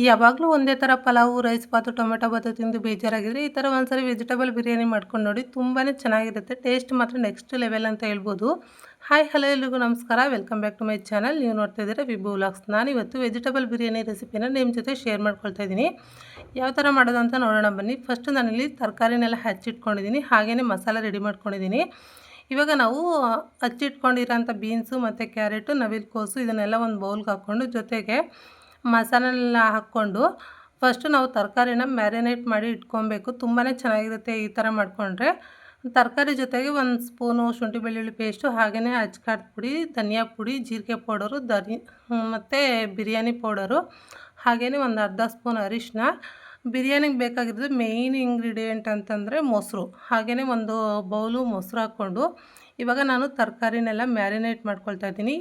ಯಾವಾಗಲೂ ಒಂದೇ ಥರ ಪಲಾವು, ರೈಸ್ ಬಾತು, ಟೊಮೆಟೊ ಬಾತು ತಿಂದು ಬೇಜಾರಾಗಿದ್ರೆ ಈ ಥರ ಒಂದ್ಸರಿ ವೆಜಿಟಬಲ್ ಬಿರಿಯಾನಿ ಮಾಡ್ಕೊಂಡು ನೋಡಿ. ತುಂಬಾ ಚೆನ್ನಾಗಿರುತ್ತೆ. ಟೇಸ್ಟ್ ಮಾತ್ರ ನೆಕ್ಸ್ಟ್ ಲೆವೆಲ್ ಅಂತ ಹೇಳ್ಬೋದು. ಹಾಯ್ ಹಲೋ ಎಲ್ರಿಗೂ ನಮಸ್ಕಾರ. Welcome back to my channel. ನೀವು ನೋಡ್ತಾ ಇದ್ದೀರಾ ವಿಭು ವ್ಲಾಗ್ಸ್. ನಾನಿವತ್ತು ವೆಜಿಟಬಲ್ ಬಿರಿಯಾನಿ ರೆಸಿಪಿನ ನಿಮ್ಮ ಜೊತೆ ಶೇರ್ ಮಾಡ್ಕೊಳ್ತಾ ಇದ್ದೀನಿ. ಯಾವ ಥರ ಮಾಡೋದು ಅಂತ ನೋಡೋಣ ಬನ್ನಿ. ಫಸ್ಟು ನಾನಿಲ್ಲಿ ತರಕಾರಿನೆಲ್ಲ ಹಚ್ಚಿಟ್ಕೊಂಡಿದ್ದೀನಿ, ಹಾಗೆಯೇ ಮಸಾಲೆ ರೆಡಿ ಮಾಡ್ಕೊಂಡಿದ್ದೀನಿ. ಇವಾಗ ನಾವು ಹಚ್ಚಿಟ್ಕೊಂಡಿರೋಂಥ ಬೀನ್ಸು ಮತ್ತು ಕ್ಯಾರೆಟು, ನವಿಲುಕೋಸು ಇದನ್ನೆಲ್ಲ ಒಂದು ಬೌಲ್ಗೆ ಹಾಕ್ಕೊಂಡು ಜೊತೆಗೆ ಮಸಾಲೆಲ್ಲ ಹಾಕ್ಕೊಂಡು ಫಸ್ಟು ನಾವು ತರಕಾರಿನ ಮ್ಯಾರಿನೇಟ್ ಮಾಡಿ ಇಟ್ಕೊಬೇಕು. ತುಂಬಾ ಚೆನ್ನಾಗಿರುತ್ತೆ ಈ ಥರ ಮಾಡಿಕೊಂಡ್ರೆ. ತರಕಾರಿ ಜೊತೆಗೆ ಒಂದು ಸ್ಪೂನು ಶುಂಠಿ ಬೆಳ್ಳುಳ್ಳಿ ಪೇಸ್ಟು, ಹಾಗೆಯೇ ಅಚ್ಕಾರದ ಪುಡಿ, ಧನಿಯಾ ಪುಡಿ, ಜೀರಿಗೆ ಪೌಡರು, ಮತ್ತು ಬಿರಿಯಾನಿ ಪೌಡರು, ಹಾಗೆಯೇ ಒಂದು ಅರ್ಧ ಸ್ಪೂನ್ ಅರಿಶಿನ. ಬಿರಿಯಾನಿಗೆ ಬೇಕಾಗಿರೋದು ಮೇಯ್ನ್ ಇಂಗ್ರೀಡಿಯೆಂಟ್ ಅಂತಂದರೆ ಮೊಸರು. ಹಾಗೆಯೇ ಒಂದು ಬೌಲು ಮೊಸರು ಹಾಕ್ಕೊಂಡು ಇವಾಗ ನಾನು ತರಕಾರಿನೆಲ್ಲ ಮ್ಯಾರಿನೇಟ್ ಮಾಡ್ಕೊಳ್ತಾ ಇದ್ದೀನಿ.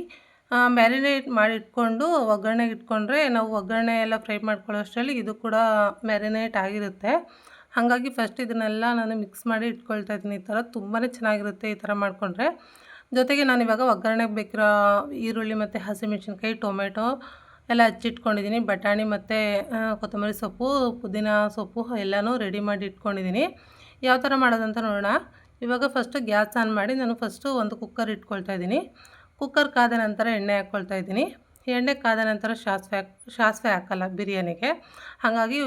ಮ್ಯಾರಿನೇಟ್ ಮಾಡಿ ಇಟ್ಕೊಂಡು ಒಗ್ಗರಣೆಗೆ ಇಟ್ಕೊಂಡ್ರೆ ನಾವು ಒಗ್ಗರಣೆ ಎಲ್ಲ ಫ್ರೈ ಮಾಡ್ಕೊಳ್ಳೋ ಅಷ್ಟರಲ್ಲಿ ಇದು ಕೂಡ ಮ್ಯಾರಿನೇಟ್ ಆಗಿರುತ್ತೆ. ಹಾಗಾಗಿ ಫಸ್ಟ್ ಇದನ್ನೆಲ್ಲ ನಾನು ಮಿಕ್ಸ್ ಮಾಡಿ ಇಟ್ಕೊಳ್ತಾ ಇದ್ದೀನಿ. ಈ ಥರ ತುಂಬಾ ಚೆನ್ನಾಗಿರುತ್ತೆ ಈ ಥರ ಮಾಡಿಕೊಂಡ್ರೆ. ಜೊತೆಗೆ ನಾನಿವಾಗ ಒಗ್ಗರಣೆಗೆ ಬೇಕಿರೋ ಈರುಳ್ಳಿ ಮತ್ತು ಹಸಿಮೆಣ್ಸಿನ್ಕಾಯಿ, ಟೊಮೆಟೊ ಎಲ್ಲ ಹಚ್ಚಿಟ್ಕೊಂಡಿದ್ದೀನಿ. ಬಟಾಣಿ ಮತ್ತು ಕೊತ್ತಂಬರಿ ಸೊಪ್ಪು, ಪುದೀನ ಸೊಪ್ಪು ಎಲ್ಲನೂ ರೆಡಿ ಮಾಡಿ ಇಟ್ಕೊಂಡಿದ್ದೀನಿ. ಯಾವ ಥರ ಮಾಡೋದಂತ ನೋಡೋಣ. ಇವಾಗ ಫಸ್ಟು ಗ್ಯಾಸ್ ಆನ್ ಮಾಡಿ ನಾನು ಫಸ್ಟು ಒಂದು ಕುಕ್ಕರ್ ಇಟ್ಕೊಳ್ತಾ ಇದ್ದೀನಿ. ಕುಕ್ಕರ್ ಕಾದ ನಂತರ ಎಣ್ಣೆ ಹಾಕ್ಕೊಳ್ತಾ ಇದ್ದೀನಿ. ಎಣ್ಣೆ ಕಾದ ನಂತರ ಸಾಸಿವೆ ಹಾಕಲ್ಲ ಬಿರಿಯಾನಿಗೆ, ಹಾಗಾಗಿ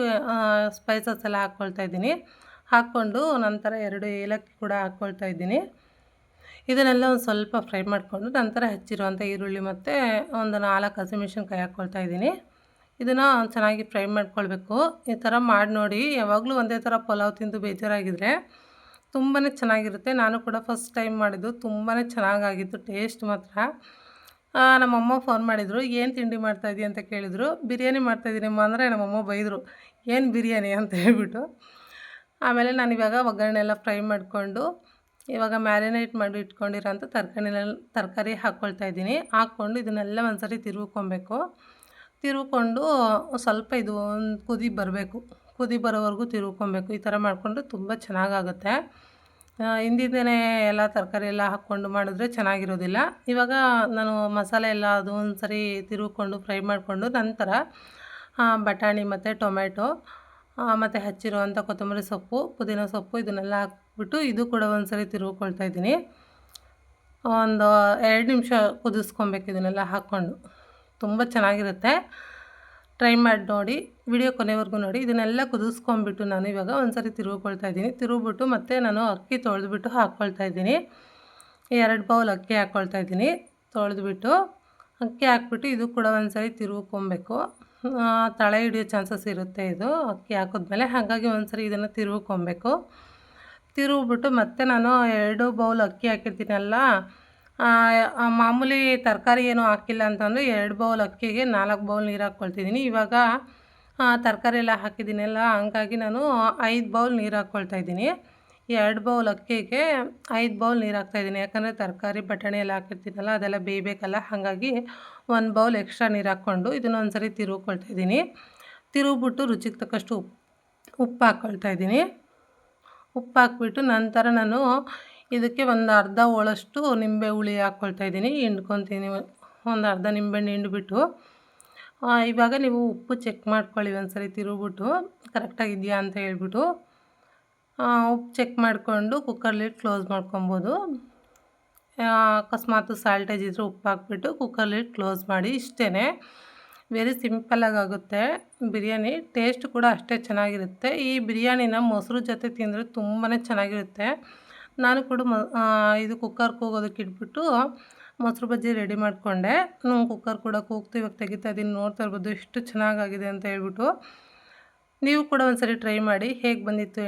ಸ್ಪೈಸಸ್ ಎಲ್ಲ ಹಾಕ್ಕೊಳ್ತಾ ಇದ್ದೀನಿ. ಹಾಕ್ಕೊಂಡು ನಂತರ 2 ಏಲಕ್ಕಿ ಕೂಡ ಹಾಕ್ಕೊಳ್ತಾ ಇದ್ದೀನಿ. ಇದನ್ನೆಲ್ಲ ಒಂದು ಸ್ವಲ್ಪ ಫ್ರೈ ಮಾಡಿಕೊಂಡು ನಂತರ ಹೆಚ್ಚಿರುವಂಥ ಈರುಳ್ಳಿ ಮತ್ತು ಒಂದು 4 ಹಸಿಮೆಣ್ಸಿನ್ಕಾಯಿ ಹಾಕ್ಕೊಳ್ತಾ ಇದ್ದೀನಿ. ಇದನ್ನು ಚೆನ್ನಾಗಿ ಫ್ರೈ ಮಾಡ್ಕೊಳ್ಬೇಕು. ಈ ಥರ ಮಾಡಿ ನೋಡಿ. ಯಾವಾಗಲೂ ಒಂದೇ ಥರ ಪಲಾವ್ ತಿಂದು ಬೇಜಾರಾಗಿದ್ದರೆ ತುಂಬಾ ಚೆನ್ನಾಗಿರುತ್ತೆ. ನಾನು ಕೂಡ ಫಸ್ಟ್ ಟೈಮ್ ಮಾಡಿದ್ದು, ತುಂಬಾ ಚೆನ್ನಾಗಾಗಿತ್ತು ಟೇಸ್ಟ್ ಮಾತ್ರ. ನಮ್ಮಮ್ಮ ಫೋನ್ ಮಾಡಿದರು, ಏನು ತಿಂಡಿ ಮಾಡ್ತಾಯಿದ್ದೀಯ ಅಂತ ಕೇಳಿದರು. ಬಿರಿಯಾನಿ ಮಾಡ್ತಾಯಿದ್ದೀನಮ್ಮ ಅಂದರೆ ನಮ್ಮಮ್ಮ ಬೈದರು, ಏನು ಬಿರಿಯಾನಿ ಅಂತ ಹೇಳ್ಬಿಟ್ಟು. ಆಮೇಲೆ ನಾನಿವಾಗ ಒಗ್ಗರಣೆ ಎಲ್ಲ ಫ್ರೈ ಮಾಡಿಕೊಂಡು ಇವಾಗ ಮ್ಯಾರಿನೇಟ್ ಮಾಡಿ ಇಟ್ಕೊಂಡಿರೋಂಥ ತರಕಾರಿ ಹಾಕ್ಕೊಳ್ತಾ ಇದ್ದೀನಿ. ಹಾಕ್ಕೊಂಡು ಇದನ್ನೆಲ್ಲ ಒಂದು ಸರಿ ತಿರುವ್ಕೊಂಡು ಸ್ವಲ್ಪ ಇದು ಒಂದು ಕುದಿ ಬರೋವರೆಗೂ ತಿರುವ್ಕೊಬೇಕು. ಈ ಥರ ಮಾಡಿಕೊಂಡ್ರೆ ತುಂಬ ಚೆನ್ನಾಗಾಗುತ್ತೆ. ಹಿಂದಿದ್ದೇನೆ ಎಲ್ಲ ತರಕಾರಿ ಎಲ್ಲ ಹಾಕ್ಕೊಂಡು ಮಾಡಿದ್ರೆ ಚೆನ್ನಾಗಿರೋದಿಲ್ಲ. ಇವಾಗ ನಾನು ಮಸಾಲೆ ಎಲ್ಲ ಅದು ಒಂದು ಸರಿ ತಿರುವ್ಕೊಂಡು ಫ್ರೈ ಮಾಡಿಕೊಂಡು ನಂತರ ಬಟಾಣಿ ಮತ್ತು ಟೊಮೆಟೊ ಮತ್ತು ಹಚ್ಚಿರುವಂಥ ಕೊತ್ತಂಬರಿ ಸೊಪ್ಪು, ಪುದೀನ ಸೊಪ್ಪು ಇದನ್ನೆಲ್ಲ ಹಾಕ್ಬಿಟ್ಟು ಇದು ಕೂಡ ಒಂದು ಸರಿ ತಿರುವ್ಕೊಳ್ತಾ ಇದ್ದೀನಿ. ಒಂದು 2 ನಿಮಿಷ ಕುದಿಸ್ಕೊಬೇಕು ಇದನ್ನೆಲ್ಲ ಹಾಕ್ಕೊಂಡು. ತುಂಬ ಚೆನ್ನಾಗಿರುತ್ತೆ. ಟ್ರೈ ಮಾಡಿ ನೋಡಿ. ವಿಡಿಯೋ ಕೊನೆವರೆಗೂ ನೋಡಿ. ಇದನ್ನೆಲ್ಲ ಕುದಿಸ್ಕೊಂಬಿಟ್ಟು ನಾನು ಇವಾಗ ಒಂದು ಸರಿ ತಿರುವ್ಕೊಳ್ತಾ ಇದ್ದೀನಿ. ತಿರುಗ್ಬಿಟ್ಟು ಮತ್ತೆ ನಾನು ಅಕ್ಕಿ ತೊಳೆದ್ಬಿಟ್ಟು ಹಾಕ್ಕೊಳ್ತಾ ಇದ್ದೀನಿ. 2 ಬೌಲ್ ಅಕ್ಕಿ ಹಾಕ್ಕೊಳ್ತಾ ಇದ್ದೀನಿ. ತೊಳೆದ್ಬಿಟ್ಟು ಅಕ್ಕಿ ಹಾಕ್ಬಿಟ್ಟು ಇದು ಕೂಡ ಒಂದು ಸರಿ ತಿರುವ್ಕೊಬೇಕು. ತಳ ಹಿಡಿಯೋ ಚಾನ್ಸಸ್ ಇರುತ್ತೆ ಇದು ಅಕ್ಕಿ ಹಾಕಿದ್ಮೇಲೆ, ಹಾಗಾಗಿ ಒಂದು ಸರಿ ಇದನ್ನು ತಿರುವ್ಬಿಟ್ಟು ಮತ್ತೆ ನಾನು 2 ಬೌಲ್ ಅಕ್ಕಿ ಹಾಕಿರ್ತೀನಲ್ಲ, ಮಾಮೂಲಿ ತರಕಾರಿ ಏನೂ ಹಾಕಿಲ್ಲ ಅಂತಂದರೆ 2 ಬೌಲ್ ಅಕ್ಕಿಗೆ 4 ಬೌಲ್ ನೀರು ಹಾಕ್ಕೊಳ್ತಿದ್ದೀನಿ. ಇವಾಗ ತರಕಾರಿ ಎಲ್ಲ ಹಾಕಿದ್ದೀನಲ್ಲ, ಹಂಗಾಗಿ ನಾನು 5 ಬೌಲ್ ನೀರು ಹಾಕ್ಕೊಳ್ತಾ ಇದ್ದೀನಿ. 2 ಬೌಲ್ ಅಕ್ಕಿಗೆ 5 ಬೌಲ್ ನೀರು ಹಾಕ್ತಾಯಿದ್ದೀನಿ. ಯಾಕಂದರೆ ತರಕಾರಿ ಬಟಾಣಿ ಎಲ್ಲ ಹಾಕಿರ್ತೀನಲ್ಲ ಅದೆಲ್ಲ ಬೇಯಬೇಕಲ್ಲ, ಹಾಗಾಗಿ 1 ಬೌಲ್ ಎಕ್ಸ್ಟ್ರಾ ನೀರು ಹಾಕ್ಕೊಂಡು ಇದನ್ನು ಒಂದು ಸರಿ ತಿರುವ್ಕೊಳ್ತಾ ಇದ್ದೀನಿ. ತಿರುಗ್ಬಿಟ್ಟು ರುಚಿಗೆ ತಕ್ಕಷ್ಟು ಉಪ್ಪು ಹಾಕ್ಕೊಳ್ತಾ ಇದ್ದೀನಿ. ಉಪ್ಪು ಹಾಕ್ಬಿಟ್ಟು ನಂತರ ನಾನು ಇದಕ್ಕೆ ಒಂದು ಅರ್ಧ ಹೋಳಷ್ಟು ನಿಂಬೆ ಹುಳಿ ಹಾಕ್ಕೊಳ್ತಾ ಇದ್ದೀನಿ. ಹಿಂಡ್ಕೊತೀನಿ. ಒಂದು ಅರ್ಧ ನಿಂಬೆಹಣ್ಣು ಹಿಂಡ್ಬಿಟ್ಟು ಇವಾಗ ನೀವು ಉಪ್ಪು ಚೆಕ್ ಮಾಡ್ಕೊಳ್ಳಿ ಒಂದು ಸರಿ ತಿರುಗ್ಬಿಟ್ಟು ಕರೆಕ್ಟಾಗಿದೆಯಾ ಅಂತ ಹೇಳ್ಬಿಟ್ಟು. ಉಪ್ಪು ಚೆಕ್ ಮಾಡಿಕೊಂಡು ಕುಕ್ಕರ್ ಲಿಡ್ ಕ್ಲೋಸ್ ಮಾಡ್ಕೊಬೋದು. ಅಕಸ್ಮಾತ್ ಸಾಲ್ಟೇಜ್ ಇದ್ದರೆ ಉಪ್ಪು ಹಾಕ್ಬಿಟ್ಟು ಕುಕ್ಕರ್ ಲಿಡ್ ಕ್ಲೋಸ್ ಮಾಡಿ. ಇಷ್ಟೇ, ವೆರಿ ಸಿಂಪಲ್ಲಾಗಿ ಆಗುತ್ತೆ ಬಿರಿಯಾನಿ. ಟೇಸ್ಟ್ ಕೂಡ ಅಷ್ಟೇ ಚೆನ್ನಾಗಿರುತ್ತೆ. ಈ ಬಿರಿಯಾನಿನ ಮೊಸರು ಜೊತೆ ತಿಂದರೆ ತುಂಬಾ ಚೆನ್ನಾಗಿರುತ್ತೆ. ನಾನು ಕೂಡ ಇದು ಕುಕ್ಕರ್ ಕೂಗೋದಕ್ಕೆ ಇಟ್ಬಿಟ್ಟು ಮೊಸರು ಬಜ್ಜಿ ರೆಡಿ ಮಾಡಿಕೊಂಡೆ. ಕುಕ್ಕರ್ ಕೂಡ ಕೂಗ್ತು. ಇವಾಗ ತೆಗಿತಾ ಇದ್ದೀನಿ. ನೋಡ್ತಾ ಇರ್ಬೋದು ಎಷ್ಟು ಚೆನ್ನಾಗಾಗಿದೆ ಅಂತ ಹೇಳ್ಬಿಟ್ಟು. ನೀವು ಕೂಡ ಒಂದು ಸರಿ ಟ್ರೈ ಮಾಡಿ, ಹೇಗೆ ಬಂದಿತ್ತು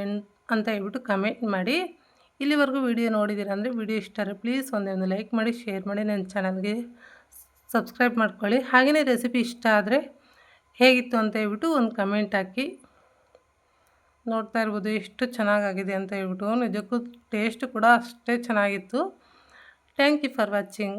ಅಂತ ಹೇಳ್ಬಿಟ್ಟು ಕಮೆಂಟ್ ಮಾಡಿ. ಇಲ್ಲಿವರೆಗೂ ವಿಡಿಯೋ ನೋಡಿದ್ದೀರ ಅಂದರೆ ವಿಡಿಯೋ ಇಷ್ಟ ಆದರೆ ಪ್ಲೀಸ್ ಒಂದು ಲೈಕ್ ಮಾಡಿ, ಶೇರ್ ಮಾಡಿ, ನನ್ನ ಚಾನಲ್ಗೆ ಸಬ್ಸ್ಕ್ರೈಬ್ ಮಾಡ್ಕೊಳ್ಳಿ. ಹಾಗೆಯೇ ರೆಸಿಪಿ ಇಷ್ಟ ಆದರೆ ಹೇಗಿತ್ತು ಅಂತ ಹೇಳ್ಬಿಟ್ಟು ಒಂದು ಕಮೆಂಟ್ ಹಾಕಿ. ನೋಡ್ತಾ ಇರ್ಬೋದು ಎಷ್ಟು ಚೆನ್ನಾಗಾಗಿದೆ ಅಂತ ಹೇಳ್ಬಿಟ್ಟು. ನಿಜಕ್ಕೂ ಟೇಸ್ಟ್ ಕೂಡ ಅಷ್ಟೇ ಚೆನ್ನಾಗಿತ್ತು. Thank you for watching.